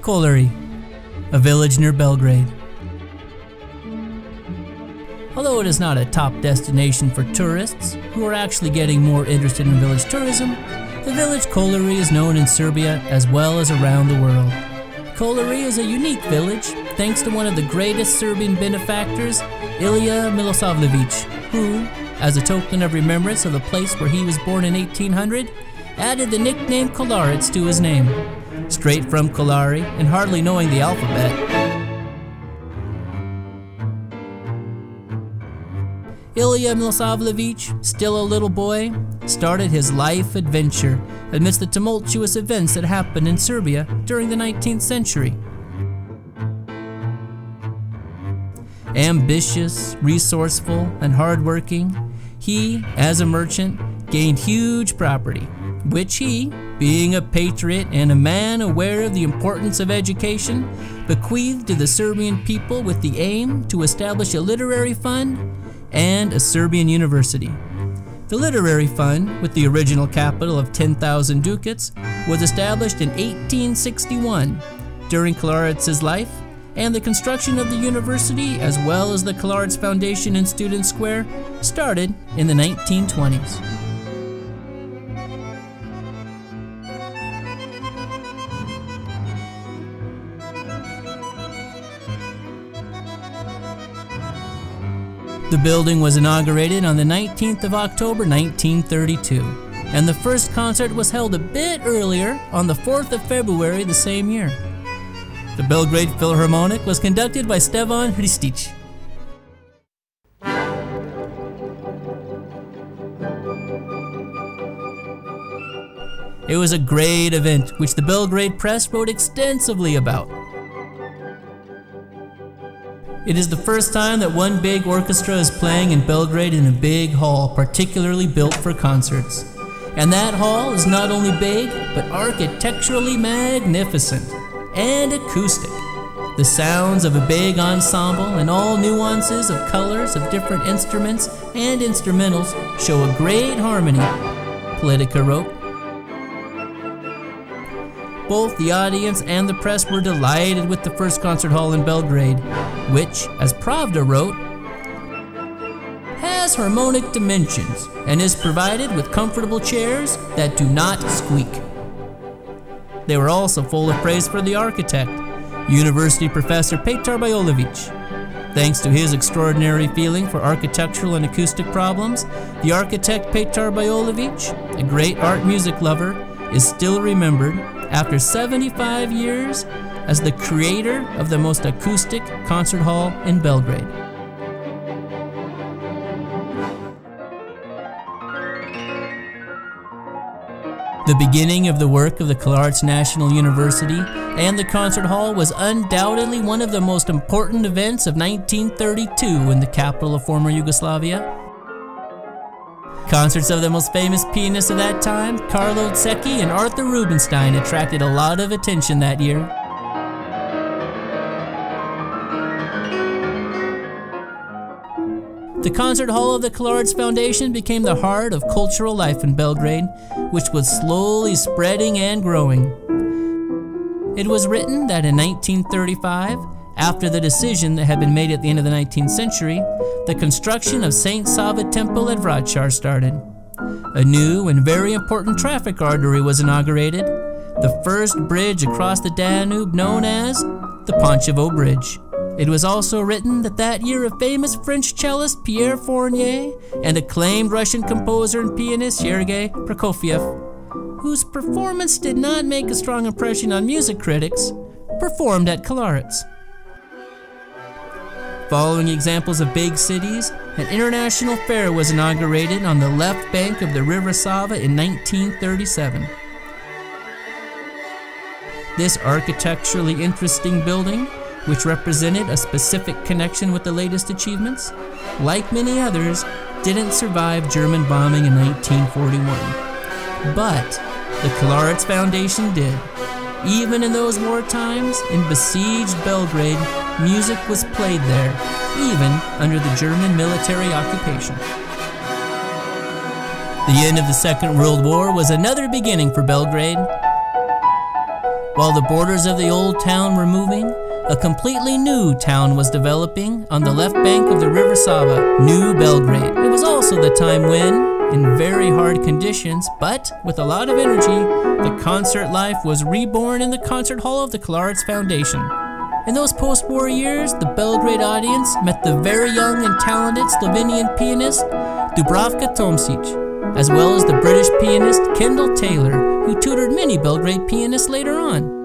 Kolarac, a village near Belgrade. Although it is not a top destination for tourists, who are actually getting more interested in village tourism, the village Kolarac is known in Serbia as well as around the world. Kolarac is a unique village thanks to one of the greatest Serbian benefactors, Ilija Milosavljević, who, as a token of remembrance of the place where he was born in 1800, added the nickname Kolarac to his name. Straight from Kolarac and hardly knowing the alphabet, Ilija Milosavljević, still a little boy, started his life adventure amidst the tumultuous events that happened in Serbia during the 19th century. Ambitious, resourceful, and hardworking, he, as a merchant, gained huge property, which he, being a patriot and a man aware of the importance of education, bequeathed to the Serbian people with the aim to establish a literary fund and a Serbian university. The literary fund, with the original capital of 10,000 ducats, was established in 1861 during Kolarac's life, and the construction of the university, as well as the Kolarac Foundation in Student Square, started in the 1920s. The building was inaugurated on the 19th of October 1932, and the first concert was held a bit earlier on the 4th of February the same year. The Belgrade Philharmonic was conducted by Stevan Hristić. It was a great event which the Belgrade press wrote extensively about. It is the first time that one big orchestra is playing in Belgrade in a big hall, particularly built for concerts. And that hall is not only big, but architecturally magnificent and acoustic. The sounds of a big ensemble and all nuances of colors of different instruments and instrumentals show a great harmony, Politica wrote. Both the audience and the press were delighted with the first concert hall in Belgrade, which, as Pravda wrote, has harmonic dimensions and is provided with comfortable chairs that do not squeak. They were also full of praise for the architect, University Professor Petar Bajolović. Thanks to his extraordinary feeling for architectural and acoustic problems, the architect Petar Bajolović, a great art music lover, is still remembered after 75 years as the creator of the most acoustic concert hall in Belgrade. The beginning of the work of the Kolarac National University and the concert hall was undoubtedly one of the most important events of 1932 in the capital of former Yugoslavia. Concerts of the most famous pianists of that time, Carlo Zecchi and Arthur Rubinstein, attracted a lot of attention that year. The concert hall of the Kolarac Foundation became the heart of cultural life in Belgrade, which was slowly spreading and growing. It was written that in 1935, after the decision that had been made at the end of the 19th century, the construction of St. Sava Temple at Vračar started. A new and very important traffic artery was inaugurated, the first bridge across the Danube known as the Pančevo Bridge. It was also written that that year a famous French cellist, Pierre Fournier, and acclaimed Russian composer and pianist, Sergei Prokofiev, whose performance did not make a strong impression on music critics, performed at Kolarac. Following examples of big cities, an international fair was inaugurated on the left bank of the River Sava in 1937. This architecturally interesting building, which represented a specific connection with the latest achievements, like many others, didn't survive German bombing in 1941. But the Kolarac Foundation did. Even in those war times, in besieged Belgrade, music was played there, even under the German military occupation. The end of the Second World War was another beginning for Belgrade. While the borders of the old town were moving, a completely new town was developing on the left bank of the River Sava, New Belgrade. It was also the time when, in very hard conditions, but with a lot of energy, the concert life was reborn in the concert hall of the Kolarac Foundation. In those post-war years, the Belgrade audience met the very young and talented Slovenian pianist Dubravka Tomšič, as well as the British pianist Kendall Taylor, who tutored many Belgrade pianists later on.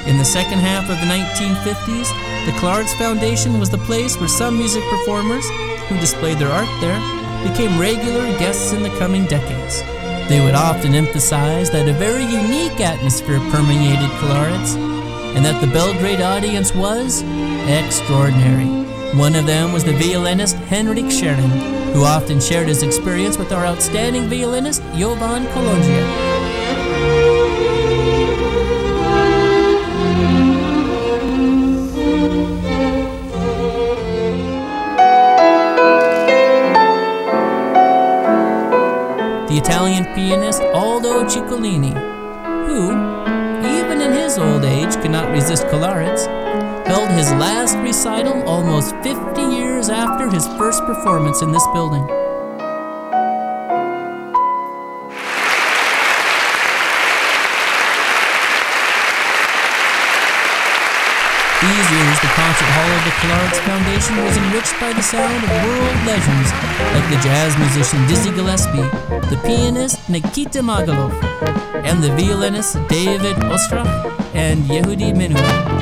In the second half of the 1950s, the Kolarac Foundation was the place where some music performers, who displayed their art there, became regular guests in the coming decades. They would often emphasize that a very unique atmosphere permeated Kolarac, and that the Belgrade audience was extraordinary. One of them was the violinist Henrik Schering, who often shared his experience with our outstanding violinist Jovan Kolonjia. The Italian pianist Aldo Ciccolini, who, even in his old age, could not resist Kolarac, held his last recital almost 50 years after his first performance in this building. These years, the concert hall of the Kolarac Foundation was enriched by the sound of world legends like the jazz musician Dizzy Gillespie, the pianist Nikita Magalov, and the violinist David Ostrach and Yehudi Menuhin.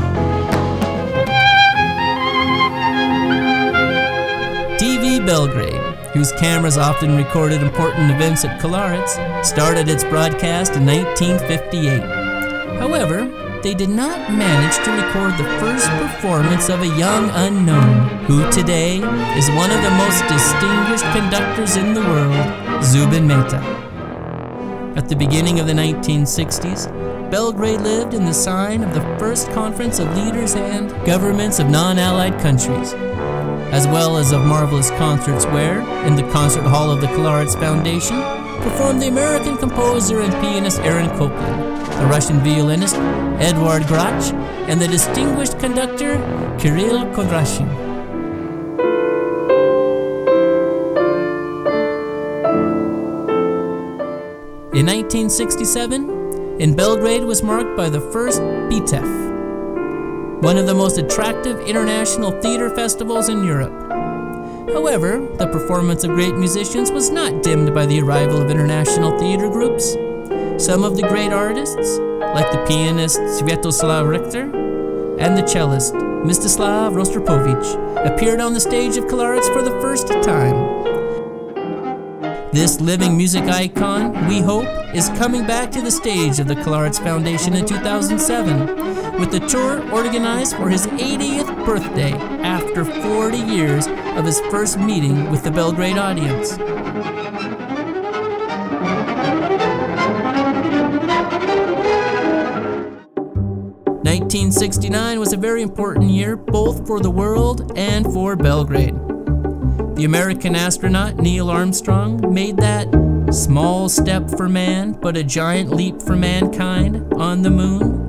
TV Belgrade, whose cameras often recorded important events at Kolarac, started its broadcast in 1958. However, they did not manage to record the first performance of a young unknown, who today is one of the most distinguished conductors in the world, Zubin Mehta. At the beginning of the 1960s, Belgrade lived in the sign of the first conference of leaders and governments of non-allied countries, as well as of marvelous concerts where, in the concert hall of the Kolarac Foundation, performed the American composer and pianist Aaron Copland, the Russian violinist Eduard Grach, and the distinguished conductor Kirill Kondrashin. In 1967, in Belgrade was marked by the first BITEF, one of the most attractive international theater festivals in Europe. However, the performance of great musicians was not dimmed by the arrival of international theater groups. Some of the great artists, like the pianist Sviatoslav Richter and the cellist Mstislav Rostropovich, appeared on the stage of Kolarac for the first time. This living music icon, we hope, is coming back to the stage of the Kolarac Foundation in 2007, with the tour organized for his 80th birthday after 40 years of his first meeting with the Belgrade audience. 1969 was a very important year both for the world and for Belgrade. The American astronaut Neil Armstrong made that small step for man, but a giant leap for mankind on the moon.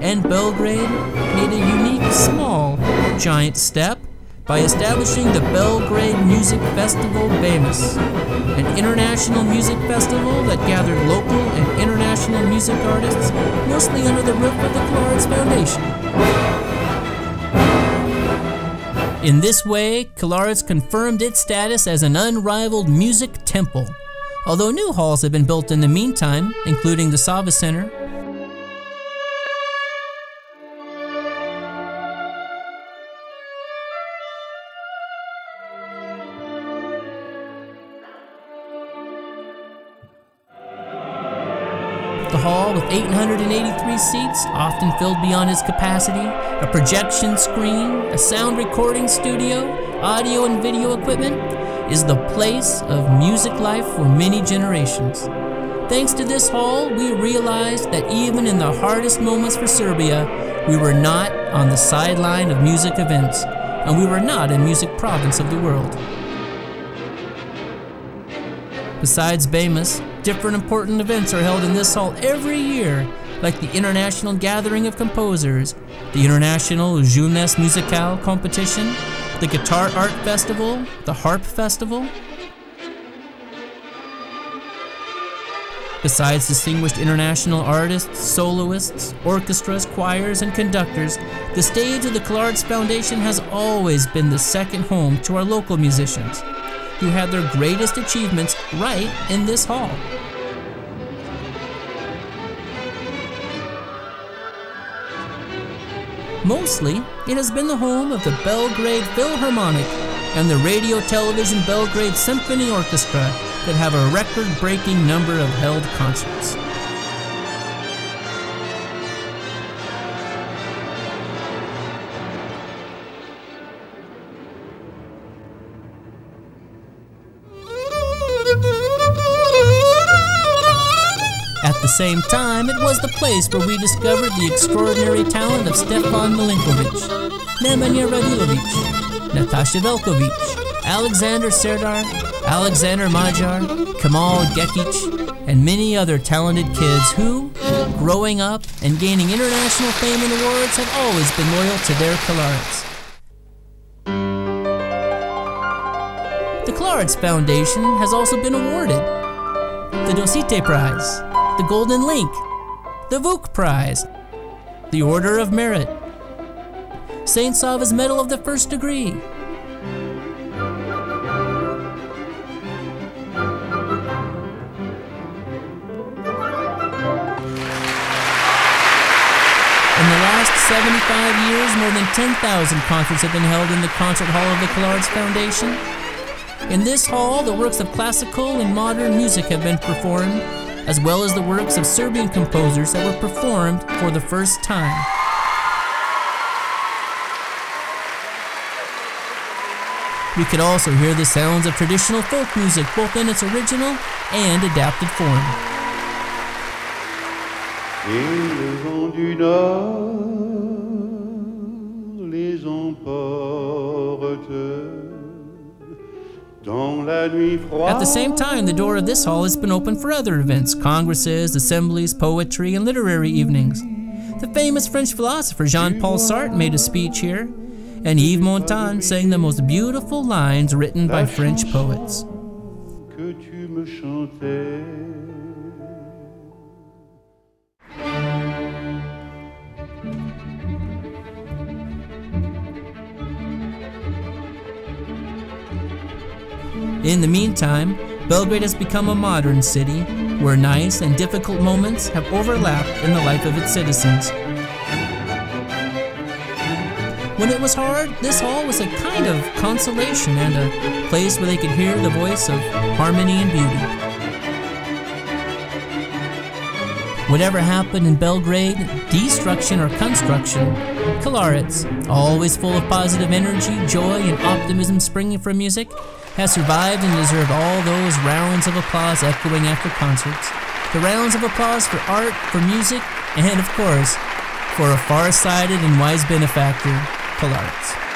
And Belgrade made a unique small giant step by establishing the Belgrade Music Festival BEMUS, an international music festival that gathered local and international music artists, mostly under the roof of the Kolarac Foundation. In this way, Kolarac confirmed its status as an unrivaled music temple, although new halls have been built in the meantime, including the Sava Center. The hall, with 883 seats, often filled beyond its capacity, a projection screen, a sound recording studio, audio and video equipment, is the place of music life for many generations. Thanks to this hall, we realized that even in the hardest moments for Serbia, we were not on the sideline of music events, and we were not a music province of the world. Besides BEMUS, different important events are held in this hall every year, like the International Gathering of Composers, the International Jeunesse Musicale Competition, the Guitar Art Festival, the Harp Festival. Besides distinguished international artists, soloists, orchestras, choirs, and conductors, the stage of the Kolarac Foundation has always been the second home to our local musicians, who had their greatest achievements right in this hall. Mostly, it has been the home of the Belgrade Philharmonic and the Radio Television Belgrade Symphony Orchestra that have a record-breaking number of held concerts. At the same time, it was the place where we discovered the extraordinary talent of Stefan Milinkovic, Nemanja Radulovic, Natasha Velkovic, Alexander Serdar, Alexander Majar, Kamal Gekic, and many other talented kids who, growing up and gaining international fame and awards, have always been loyal to their Kolaracs. The Kolarac Foundation has also been awarded the Dosite Prize, the Golden Link, the Vuk Prize, the Order of Merit, St. Sava's Medal of the First Degree, in the last 75 years, more than 10,000 concerts have been held in the concert hall of the Kolarac Foundation. In this hall, the works of classical and modern music have been performed, as well as the works of Serbian composers that were performed for the first time. We could also hear the sounds of traditional folk music, both in its original and adapted form. Les ondes du Nord les emportent dans la nuit froide. At the same time, the door of this hall has been open for other events, congresses, assemblies, poetry, and literary evenings. The famous French philosopher Jean-Paul Sartre made a speech here, and Yves Montand sang the most beautiful lines written by French poets. Que tu me chantais. In the meantime, Belgrade has become a modern city where nice and difficult moments have overlapped in the life of its citizens. When it was hard, this hall was a kind of consolation and a place where they could hear the voice of harmony and beauty. Whatever happened in Belgrade, destruction or construction, Kolarac, always full of positive energy, joy, and optimism springing from music, has survived and deserved all those rounds of applause echoing after concerts. The rounds of applause for art, for music, and of course, for a far-sighted and wise benefactor, Kolarac.